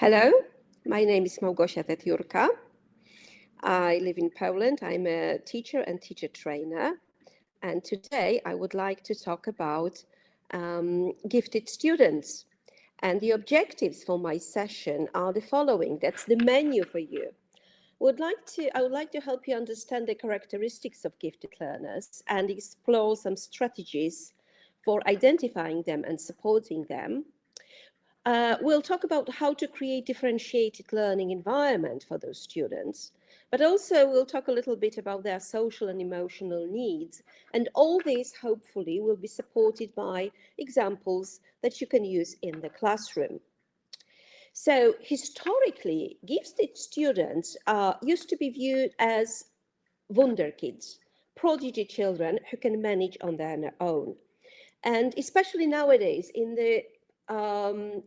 Hello, my name is Małgosia Tetiurka. I live in Poland. I'm a teacher and teacher trainer. And today I would like to talk about gifted students. And the objectives for my session are the following. That's the menu for you. I would like to help you understand the characteristics of gifted learners and explore some strategies for identifying them and supporting them. We'll talk about how to create differentiated learning environment for those students, but also we'll talk a little bit about their social and emotional needs. And all this hopefully will be supported by examples that you can use in the classroom. So historically, gifted students used to be viewed as wonder kids, prodigy children who can manage on their own. And especially nowadays in the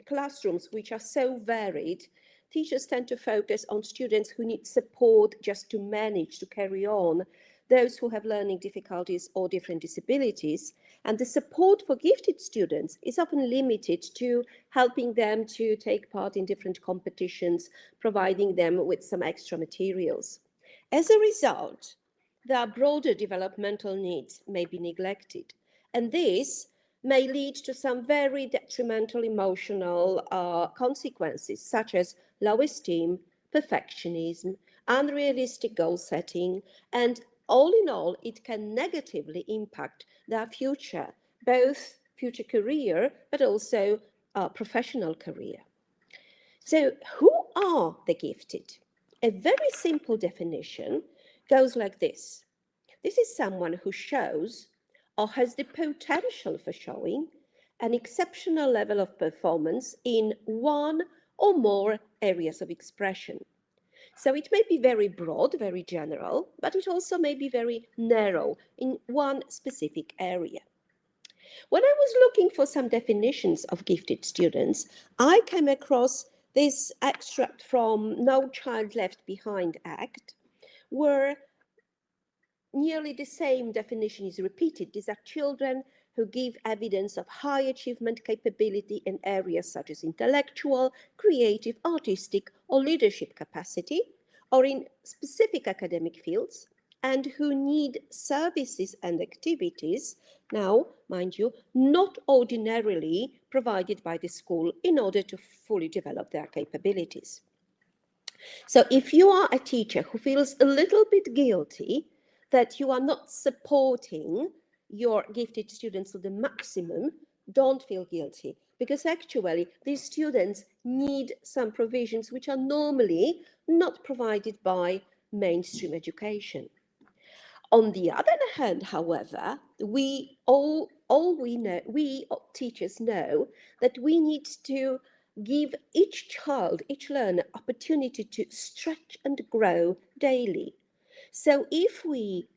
classrooms, which are so varied, teachers tend to focus on students who need support just to manage, to carry on, those who have learning difficulties or different disabilities. And the support for gifted students is often limited to helping them to take part in different competitions, providing them with some extra materials. As a result, their broader developmental needs may be neglected. And this may lead to some very detrimental emotional consequences, such as low esteem, perfectionism, unrealistic goal setting, and all in all, it can negatively impact their future, both future career, but also professional career. So who are the gifted? A very simple definition goes like this. This is someone who shows or has the potential for showing an exceptional level of performance in one or more areas of expression. So it may be very broad, very general, but it also may be very narrow in one specific area. When I was looking for some definitions of gifted students, I came across this extract from No Child Left Behind Act, where nearly the same definition is repeated. These are children who give evidence of high achievement capability in areas such as intellectual, creative, artistic, or leadership capacity, or in specific academic fields, and who need services and activities, now, mind you, not ordinarily provided by the school in order to fully develop their capabilities. So if you are a teacher who feels a little bit guilty that you are not supporting your gifted students to the maximum, don't feel guilty, because actually these students need some provisions which are normally not provided by mainstream education. On the other hand, however, we teachers know that we need to give each child, each learner, opportunity to stretch and grow daily. So if we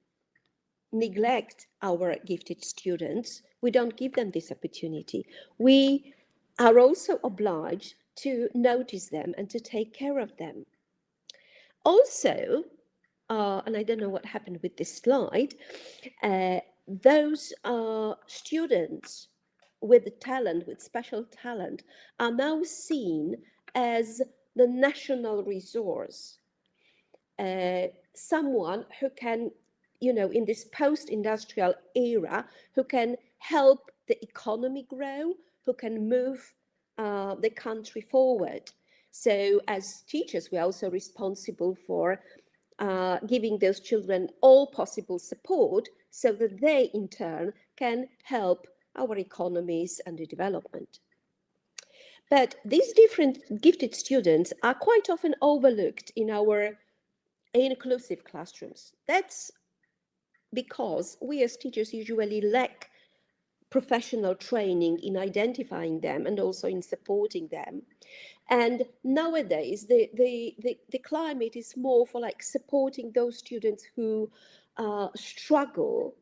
neglect our gifted students, we don't give them this opportunity. We are also obliged to notice them and to take care of them. Also, and I don't know what happened with this slide, those students with talent, with special talent, are now seen as the national resource. Someone who can, in this post-industrial era, who can help the economy grow, who can move the country forward. So as teachers, we're also responsible for giving those children all possible support so that they in turn can help our economies and the development. But these different gifted students are quite often overlooked in our inclusive classrooms. That's because we as teachers usually lack professional training in identifying them and also in supporting them. And nowadays, the climate is more for like supporting those students who struggle.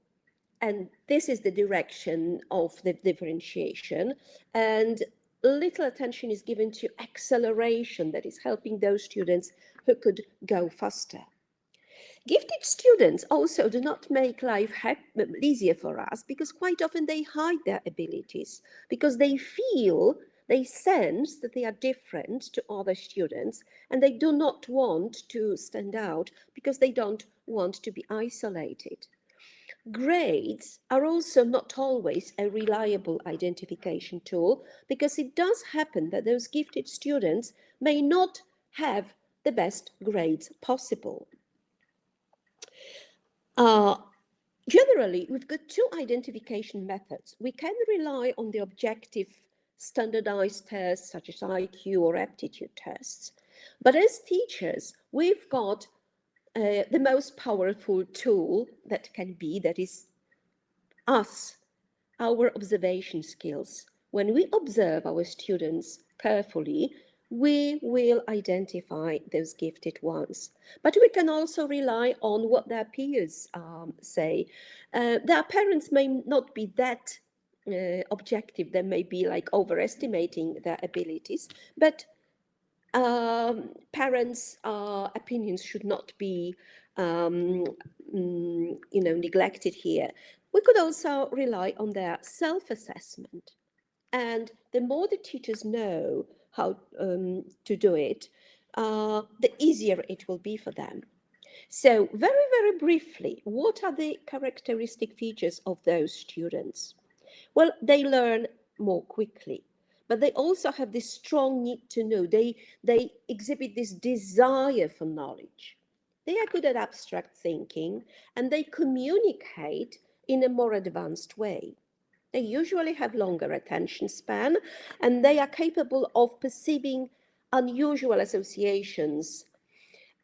And this is the direction of the differentiation. And little attention is given to acceleration, that is helping those students who could go faster. Gifted students also do not make life easier for us because quite often they hide their abilities because they feel They sense that they are different to other students and they do not want to stand out because they don't want to be isolated. Grades are also not always a reliable identification tool because it does happen that those gifted students may not have the best grades possible. Generally, we've got two identification methods. We can rely on the objective standardized tests such as IQ or aptitude tests. But as teachers, we've got the most powerful tool that is us, our observation skills. When we observe our students carefully, we will identify those gifted ones. But we can also rely on what their peers say. Their parents may not be that objective. They may be like overestimating their abilities, but parents' opinions should not be neglected here. We could also rely on their self-assessment. And the more the teachers know how to do it, the easier it will be for them. So very, very briefly, what are the characteristic features of those students? Well, they learn more quickly, but they also have this strong need to know. They exhibit this desire for knowledge. They are good at abstract thinking and they communicate in a more advanced way. They usually have longer attention span and they are capable of perceiving unusual associations,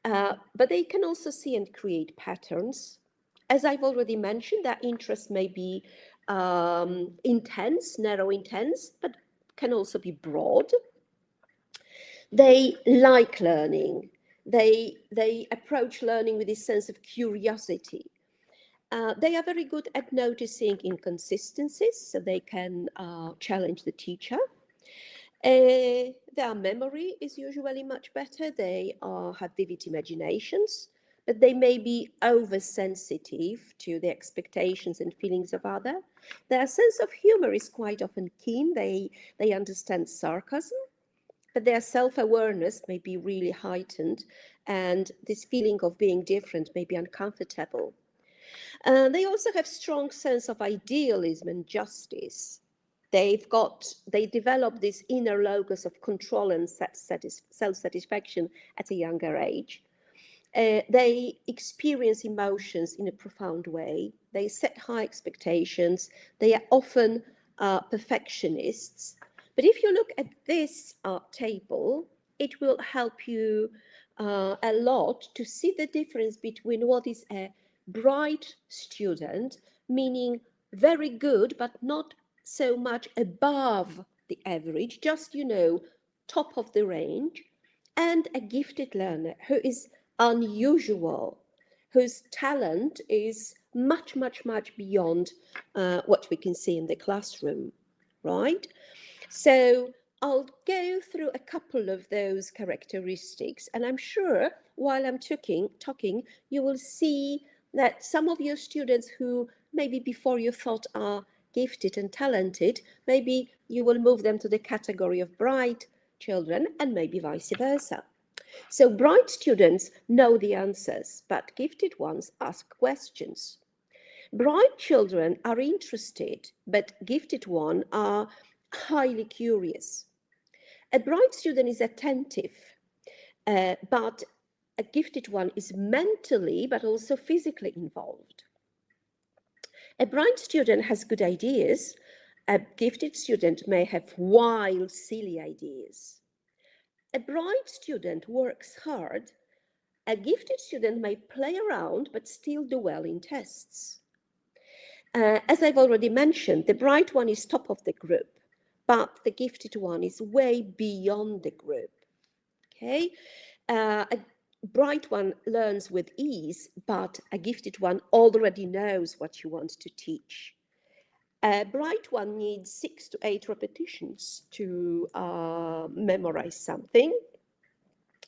but they can also see and create patterns. As I've already mentioned, their interests may be intense, narrow intense, but can also be broad. They like learning. They approach learning with this sense of curiosity. They are very good at noticing inconsistencies, so they can challenge the teacher. Their memory is usually much better. They have vivid imaginations, but they may be oversensitive to the expectations and feelings of others. Their sense of humor is quite often keen. They understand sarcasm, but their self-awareness may be really heightened, and this feeling of being different may be uncomfortable. They also have strong sense of idealism and justice. They develop this inner locus of control and self-satisfaction at a younger age. They experience emotions in a profound way. They set high expectations. They are often perfectionists. But if you look at this table, it will help you a lot to see the difference between what is a bright student, meaning very good, but not so much above the average, just, top of the range, and a gifted learner who is unusual, whose talent is much, much, much beyond what we can see in the classroom, right? So I'll go through a couple of those characteristics, and I'm sure while I'm talking, you will see that some of your students who maybe before you thought are gifted and talented, maybe you will move them to the category of bright children and maybe vice versa. So bright students know the answers, but gifted ones ask questions. Bright children are interested, but gifted ones are highly curious. A bright student is attentive, but a gifted one is mentally but also physically involved. A bright student has good ideas. A gifted student may have wild, silly ideas. A bright student works hard. A gifted student may play around but still do well in tests. As I've already mentioned, the bright one is top of the group, but the gifted one is way beyond the group. Okay, a bright one learns with ease, but a gifted one already knows what you want to teach. A bright one needs 6 to 8 repetitions to memorize something.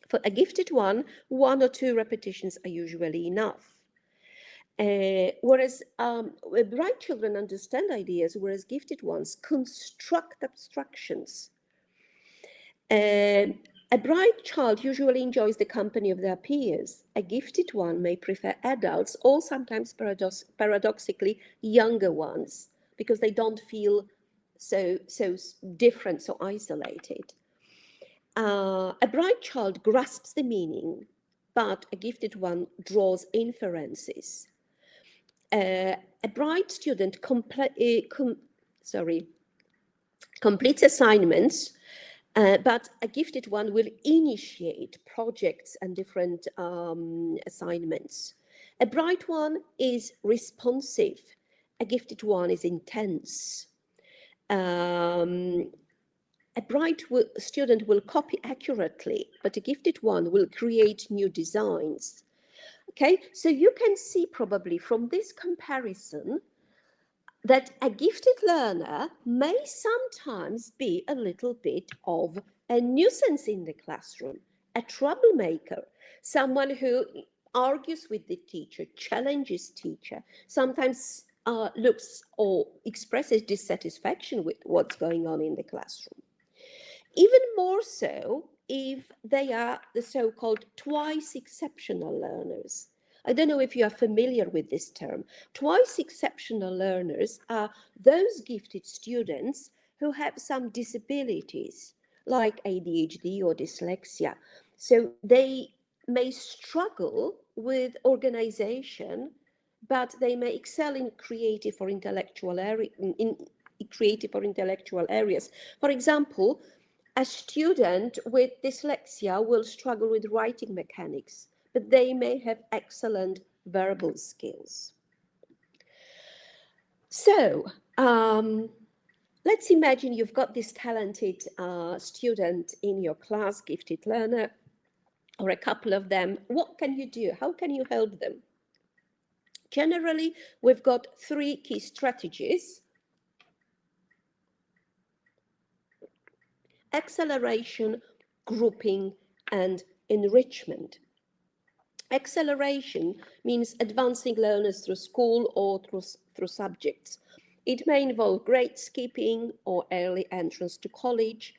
For a gifted one, 1 or 2 repetitions are usually enough. Whereas bright children understand ideas, whereas gifted ones construct abstractions. A bright child usually enjoys the company of their peers. A gifted one may prefer adults or sometimes paradoxically younger ones because they don't feel so different, so isolated. A bright child grasps the meaning, but a gifted one draws inferences. A bright student completes assignments, but a gifted one will initiate projects and different assignments. A bright one is responsive. A gifted one is intense. A bright student will copy accurately, but a gifted one will create new designs. Okay, so you can see probably from this comparison that a gifted learner may sometimes be a little bit of a nuisance in the classroom, a troublemaker, someone who argues with the teacher, challenges teacher, sometimes looks or expresses dissatisfaction with what's going on in the classroom. Even more so if they are the so-called twice exceptional learners. I don't know if you are familiar with this term. Twice exceptional learners are those gifted students who have some disabilities like ADHD or dyslexia. So they may struggle with organization, but they may excel in creative or intellectual areas. For example, a student with dyslexia will struggle with writing mechanics, but they may have excellent verbal skills. So let's imagine you've got this talented student in your class, gifted learner, or a couple of them. What can you do? How can you help them? Generally, we've got 3 key strategies: acceleration, grouping, and enrichment. Acceleration means advancing learners through school or through subjects. It may involve grade skipping or early entrance to college.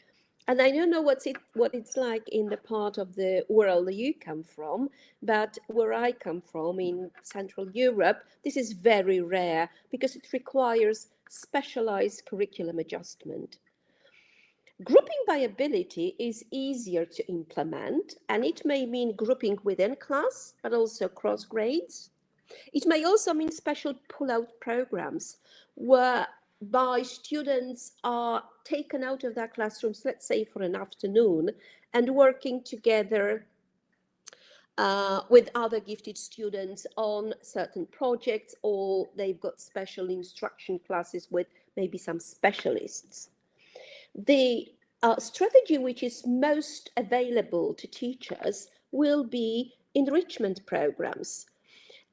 And I don't know what it's like in the part of the world you come from, but where I come from in Central Europe, this is very rare because it requires specialized curriculum adjustment. Grouping by ability is easier to implement, and it may mean grouping within class, but also cross grades. It may also mean special pull-out programs whereby students are taken out of their classrooms, let's say for an afternoon, and working together with other gifted students on certain projects, or they've got special instruction classes with maybe some specialists. The strategy which is most available to teachers will be enrichment programs.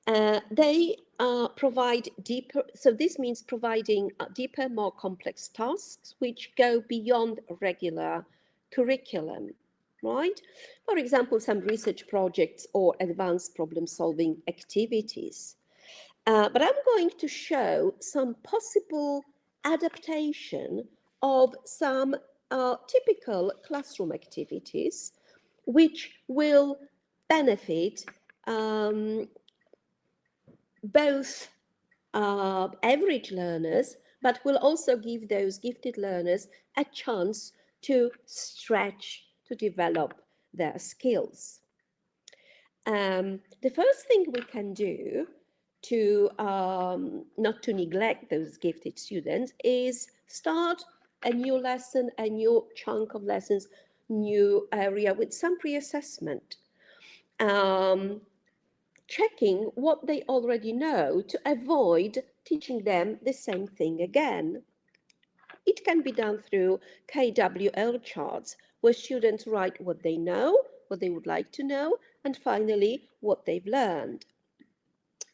They provide deeper, so this means providing deeper, more complex tasks which go beyond regular curriculum, right? For example, some research projects or advanced problem-solving activities. But I'm going to show some possible adaptation of some typical classroom activities which will benefit both average learners, but will also give those gifted learners a chance to stretch, to develop their skills. The first thing we can do to not to neglect those gifted students is start a new lesson, a new chunk of lessons, new area with some pre-assessment. Checking what they already know to avoid teaching them the same thing again. It can be done through KWL charts, where students write what they know, what they would like to know, and finally, what they've learned.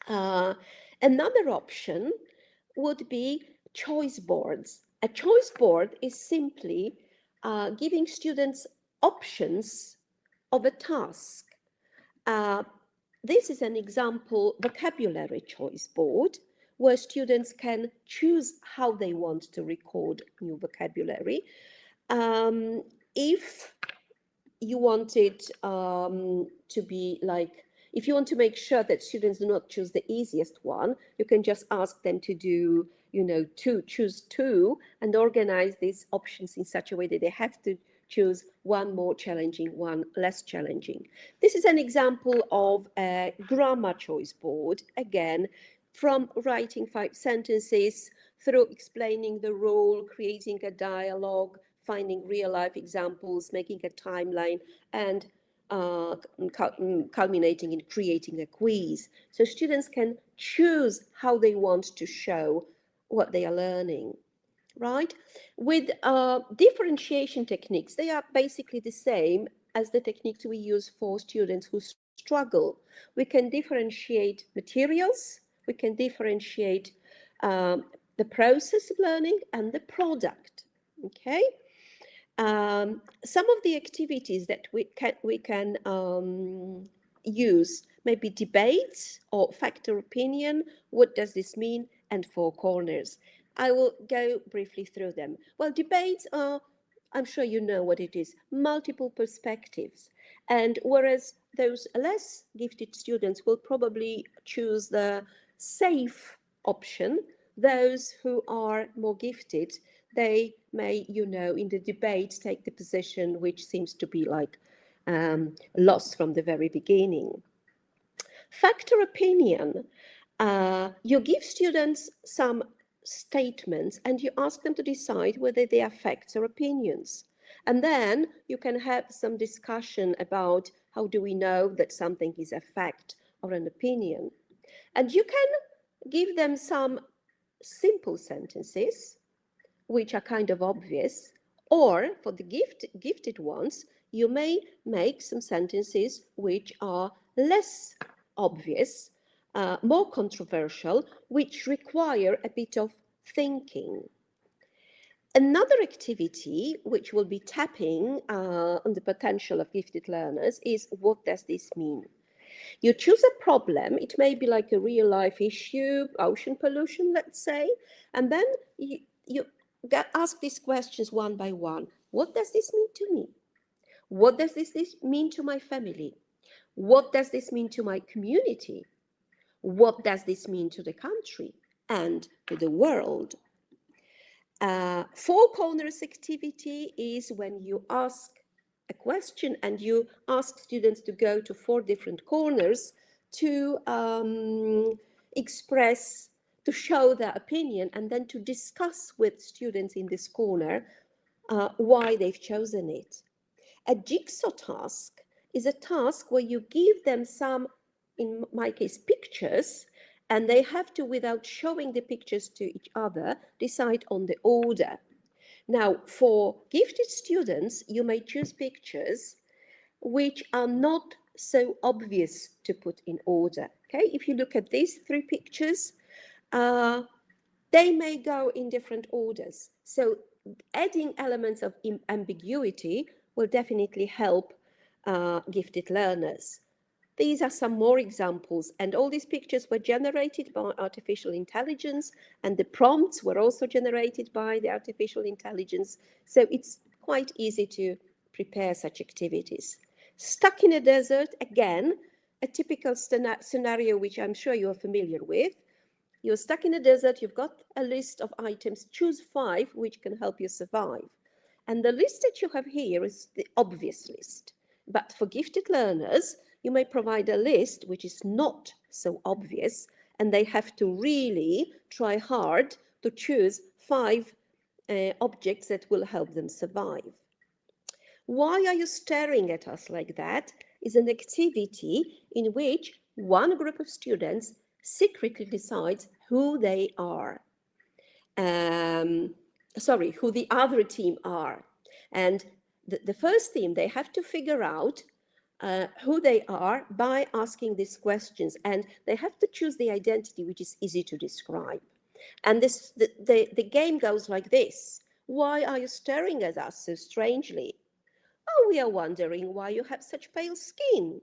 Another option would be choice boards. A choice board is simply giving students options of a task. This is an example vocabulary choice board where students can choose how they want to record new vocabulary. if you wanted to be like, if you want to make sure that students do not choose the easiest one, you can just ask them to do, choose two and organize these options in such a way that they have to choose one more challenging, one less challenging. This is an example of a grammar choice board. Again, from writing 5 sentences through explaining the rule, creating a dialogue, finding real life examples, making a timeline, and culminating in creating a quiz. So students can choose how they want to show what they are learning, right? With differentiation techniques, they are basically the same as the techniques we use for students who struggle. We can differentiate materials, we can differentiate the process of learning and the product, okay? Some of the activities that we can use maybe debates or factor opinion. What does this mean? And 4 corners. I will go briefly through them. Well, debates are, I'm sure you know what it is, multiple perspectives. And whereas those less gifted students will probably choose the safe option, those who are more gifted, they may, in the debate take the position which seems to be like lost from the very beginning. Factor opinion. You give students some statements and you ask them to decide whether they are facts or opinions. And then you can have some discussion about how do we know that something is a fact or an opinion. And you can give them some simple sentences which are kind of obvious, or for the gifted ones, you may make some sentences which are less obvious, more controversial, which require a bit of thinking. Another activity which will be tapping on the potential of gifted learners is, what does this mean? You choose a problem, it may be like a real life issue, ocean pollution, let's say, and then you ask these questions one by one. What does this mean to me? What does this mean to my family? What does this mean to my community? What does this mean to the country and to the world? 4 corners activity is when you ask a question and you ask students to go to 4 different corners to express, to show their opinion, and then to discuss with students in this corner why they've chosen it. A jigsaw task is a task where you give them some, in my case, pictures, and they have to, without showing the pictures to each other, decide on the order. Now, for gifted students, you may choose pictures which are not so obvious to put in order. Okay, if you look at these 3 pictures, they may go in different orders. So adding elements of ambiguity will definitely help gifted learners. These are some more examples, and all these pictures were generated by artificial intelligence, and the prompts were also generated by the artificial intelligence. So it's quite easy to prepare such activities. Stuck in a desert, again, a typical scenario which I'm sure you are familiar with. You're stuck in a desert, you've got a list of items, choose 5 which can help you survive. And the list that you have here is the obvious list. But for gifted learners, you may provide a list which is not so obvious, and they have to really try hard to choose 5 objects that will help them survive. Why are you staring at us like that? Is an activity in which one group of students secretly decides who they are. Who the other team are. And the first team, they have to figure out who they are by asking these questions. And they have to choose the identity which is easy to describe. And the game goes like this. Why are you staring at us so strangely? Oh, we are wondering why you have such pale skin.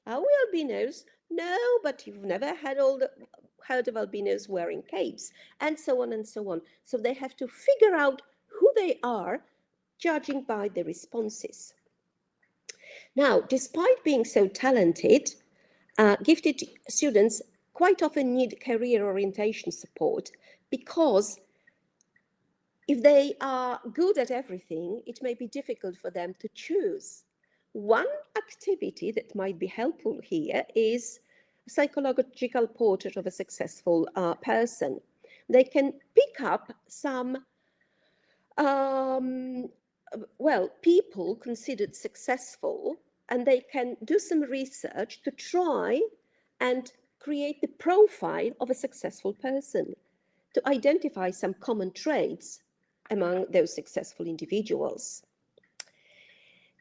Are we albinos? No, but you've never heard of albinos wearing capes, and so on and so on. So they have to figure out who they are judging by the responses. Now, despite being so talented, gifted students quite often need career orientation support, because if they are good at everything, it may be difficult for them to choose. One activity that might be helpful here is a psychological portrait of a successful person. They can pick up some, people considered successful, and they can do some research to try and create the profile of a successful person, to identify some common traits among those successful individuals.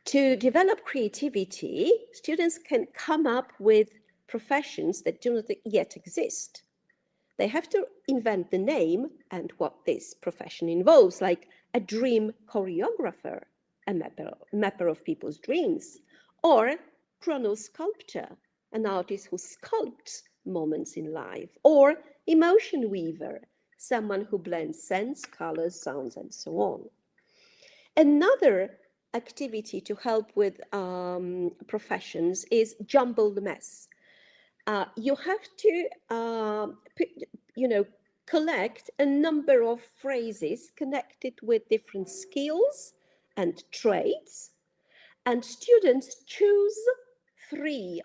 To develop creativity, students can come up with professions that do not yet exist. They have to invent the name and what this profession involves, like a dream choreographer, a mapper of people's dreams, or chronosculptor, an artist who sculpts moments in life, or emotion weaver, someone who blends scents, colors, sounds, and so on. Another activity to help with professions is jumble the mess. You have to, collect a number of phrases connected with different skills and traits, and students choose 3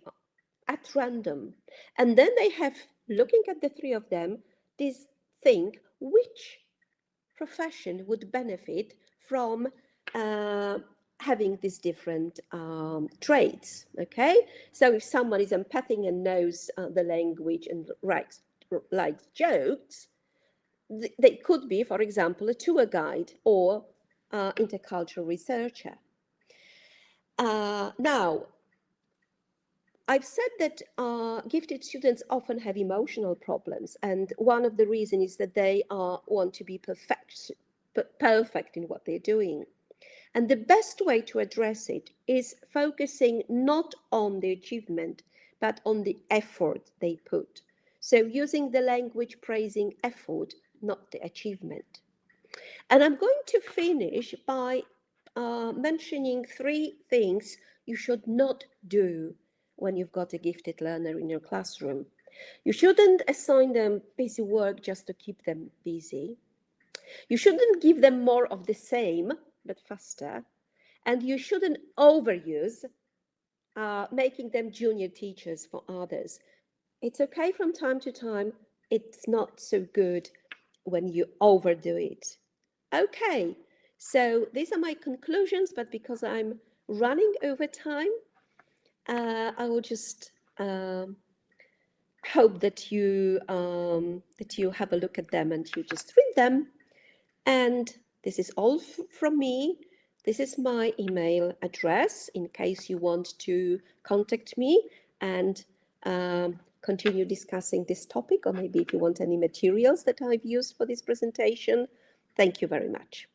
at random. And then they have, looking at the 3 of them, this think which profession would benefit from having these different traits, okay? So if someone is empathic and knows the language and likes jokes, they could be, for example, a tour guide or intercultural researcher. Now, I've said that gifted students often have emotional problems, and one of the reasons is that they want to be perfect in what they're doing. And the best way to address it is focusing not on the achievement, but on the effort they put. So using the language praising effort, not the achievement. And I'm going to finish by mentioning 3 things you should not do when you've got a gifted learner in your classroom. You shouldn't assign them busy work just to keep them busy. You shouldn't give them more of the same, but faster. And you shouldn't overuse making them junior teachers for others. It's okay from time to time. It's not so good when you overdo it. Okay, so these are my conclusions, but because I'm running over time, I will just hope that you have a look at them and you just read them. And this is all from me. This is my email address in case you want to contact me and continue discussing this topic, or maybe if you want any materials that I've used for this presentation. Thank you very much.